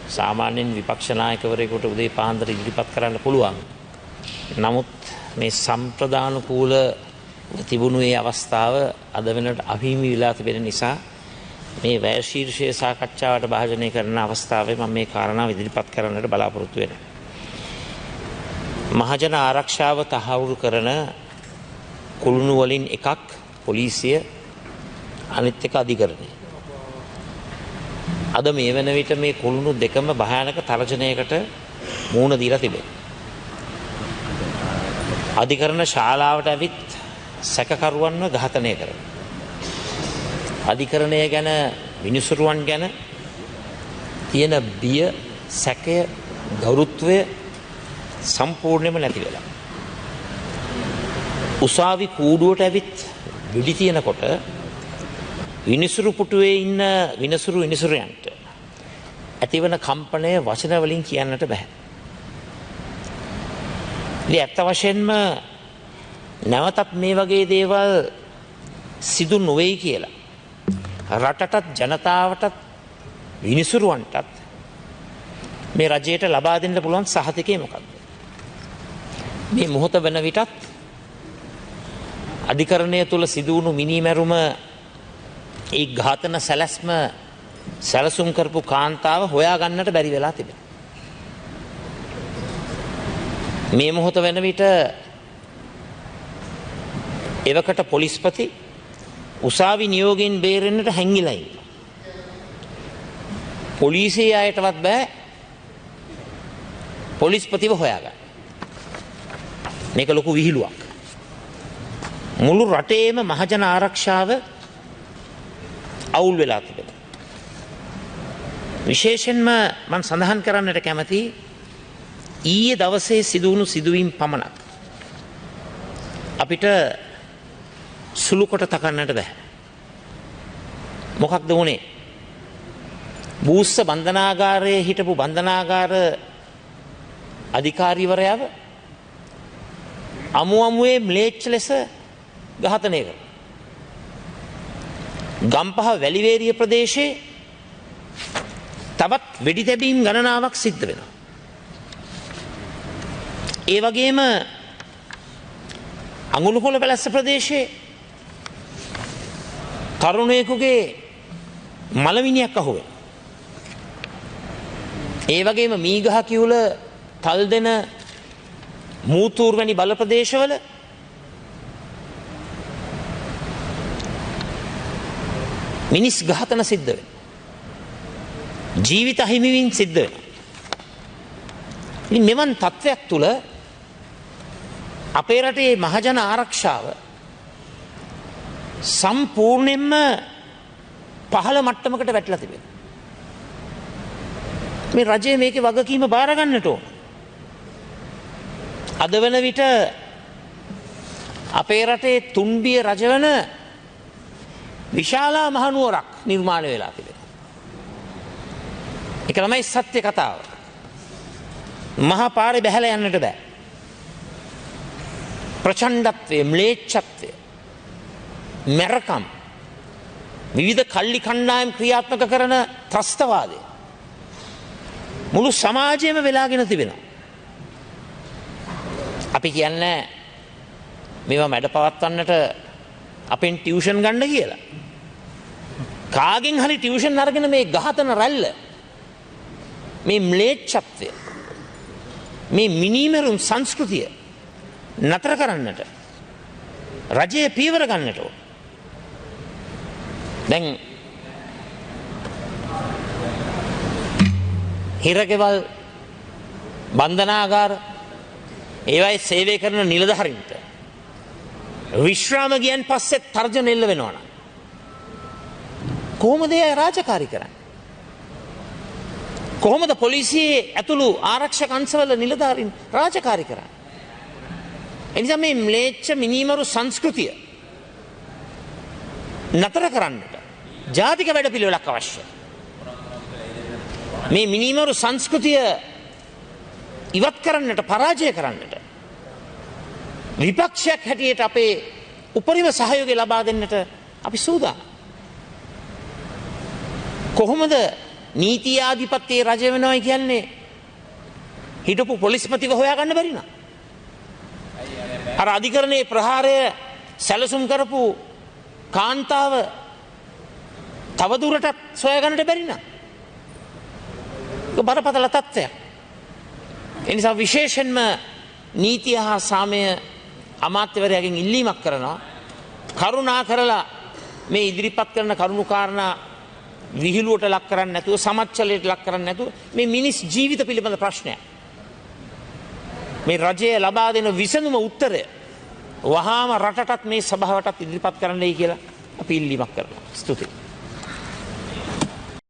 සාමාන්‍යයෙන් විපක්ෂ නායකවරයෙකුට උදේ පාන්දර ඉදිරිපත් කරන්න පුළුවන්. නමුත් මේ සම්ප්‍රදානුකූල තිබුණු ඒ අවස්ථාව අද වෙනට අහිමි වෙලා තිබෙන නිසා මේ වැය ශීර්ෂයේ සාකච්ඡාවට භාජනය කරන අවස්ථාවේ මම මේ කාරණාව ඉදිරිපත් කරන්නට බලාපොරොත්තු වෙනවා. මහජන ආරක්ෂාව තහවුරු කරන කුළුණු වලින් එකක් පොලිසිය, අනිත් එක අධිකරණය. අද මේ වෙන විට මේ කුළුණු දෙකම භයානක තර්ජනයකට මුහුණ දීලා තිබෙනවා. අධිකරණ ශාලාවට ඇවිත් සැකකරුවන්ව ඝාතනය කරනවා. අධිකරණය ගැන, විනිසුරුවන් ගැන තියෙන බිය, සැකය, ගෞරවත්වය සම්පූර්ණයෙන්ම නැති වෙලා. උසාවි කූඩුවට ඇවිත් විඩි තියනකොට විනිසුරු පුටුවේ ඉන්න විනිසුරයන්ට ඇතිවන කම්පනය වචන වලින් කියන්නට බෑ. ඉතින් ඇත්ත වශයෙන්ම නැවතත් මේ වගේ දේවල් සිදු නොවේයි කියලා රටටත්, ජනතාවටත්, විනිසුරුවන්ටත් මේ රජයට ලබා දෙන්න පුළුවන් සහතිකය මොකක්ද? මේ මොහොත වෙන විටත් අධිකරණය තුළ සිදු වුණු මිනීමැරුම, ඒ ඝාතන සැලැස්ම සැලසුම් කරපු කාන්තාව හොයාගන්නට බැරි වෙලා තිබෙනවා. මේ මොහොත වෙන විට එවකට පොලිස්පති උසාවි නියෝගයෙන් බේරෙන්නට හැංගිලා ඉන්නවා. පොලිසිය අයටවත් බෑ පොලිස්පතිව හොයාගන්න. මේක ලොකු විහිළුවක්. මුළු රටේම මහජන ආරක්ෂාව අවුල් වෙලා තිබෙනවා. විශේෂයෙන්ම මම සඳහන් කරන්නට කැමති ඊයේ දවසේ සිදුවුණු සිදුවීම් පමණක් අපිට සුළු කොට තකන්නට බෑ. මොකක්ද වුණේ? බූස්ස බන්ධනාගාරයේ හිටපු බන්ධනාගාර අධිකාරීවරයාව අමුවේ ම්ලේච්ඡ ලෙස ඝාතනය කරනවා. ගම්පහ වැලිවේරිය ප්‍රදේශයේ තවත් වෙඩි තැබීම් ගණනාවක් සිද්ධ වෙනවා. ඒ වගේම අඟුණුකොළ පැලැස්ස ප්‍රදේශයේ තරුණයෙකුගේ මලමිනියක් අහුවෙනවා. ඒ වගේම මීගහ කිවුල, තල්දෙන, මූතූර් වැනි බල ප්‍රදේශවල මිනිස් ඝාතන සිද්ධ වෙනවා. ජීවිත අහිමිවීම සිද්ධ වෙනවා. ඉතින් මෙවන් තත්ත්වයක් තුළ අපේ රටේ මහජන ආරක්ෂාව සම්පූර්ණයෙන්ම පහළ මට්ටමකට වැටලා තිබෙනවා. මේ රජය මේකේ වගකීම බාර ගන්නට ඕන. අද වෙන විට අපේ රටේ තුන්බිය රජවන විශාලා මහනුවරක් නිර්මාණය වෙලා තිබෙනවා. ඒක තමයි සත්‍ය කතාව. මහා පාරේ බැහැලා යන්නට බෑ. ප්‍රචණ්ඩත්වය, ම්ලේච්ඡත්වය, මරකම්, විවිධ කල්ලි කණ්ඩායම් ක්‍රියාත්මක කරන ත්‍රස්තවාදය මුළු සමාජයම වෙලාගෙන තිබෙනවා. අපි කියන්නේ මේවා මැඩ පවත්වන්නට අපෙන් ටියුෂන් ගන්න කියලා. කාගෙන් හරි ටියුෂන් අරගෙන මේ ඝාතන රැල්ල, මේ ම්ලේච්ඡත්වය, මේ මිනීමරුම් සංස්කෘතිය නතර කරන්නට රජය පියවර ගන්නට ඕන. දැන් හිරගෙවල්, බන්ධනාගාර, ඒවයි සේවය කරන නිලධාරීන්ට විශ්‍රාම ගියන් පස්සේ තර්ජන එල්ල වෙනවා නම් කොහොමද ඒ රාජකාරී කරන්නේ? කොහොමද පොලිසියේ ඇතුළු ආරක්ෂක අංශවල නිලධාරීන් රාජකාරී කරන්නේ? එනිසා මේ ම්ලේච්ඡ මිනීමරු සංස්කෘතිය නතර කරන්නට ජාතික වැඩපිළිවෙලක් අවශ්‍යයි. මේ මිනීමරු සංස්කෘතිය ඉවත් කරන්නට, පරාජය කරන්නට විපක්ෂයක් හැටියට අපේ උපරිම සහයෝගය ලබා දෙන්නට අපි සූදානම්. කොහොමද නීතියාධිපත්‍යයේ රජ වෙනවයි කියන්නේ හිටපු පොලිස්පතිව හොයාගන්න බැරි නා. අර අධිකරණයේ ප්‍රහාරය සැලසුම් කරපු කාන්තාව තවදුරටත් සොයාගන්නට බැරි නා. ඒක බරපතල තත්ත්වයක්. ඒ නිසා විශේෂයෙන්ම නීතිය හා සාමය අමාත්‍යවරයාගෙන් ඉල්ලීමක් කරනවා. කරුණා කරලා මේ ඉදිරිපත් කරන කරුණු කාරණා විහිළුවට ලක් කරන්නේ නැතුව සමච්චලයට ලක් කරන්නේ නැතුව මේ මිනිස් ජීවිත පිළිබඳ ප්‍රශ්නයක්. මේ රජය ලබා දෙන විසඳුම උත්තරය වහාම රටටත් මේ සභාවටත් ඉදිරිපත් කරන්නයි කියලා අපි ඉල්ලීමක් කරනවා. ස්තුතියි.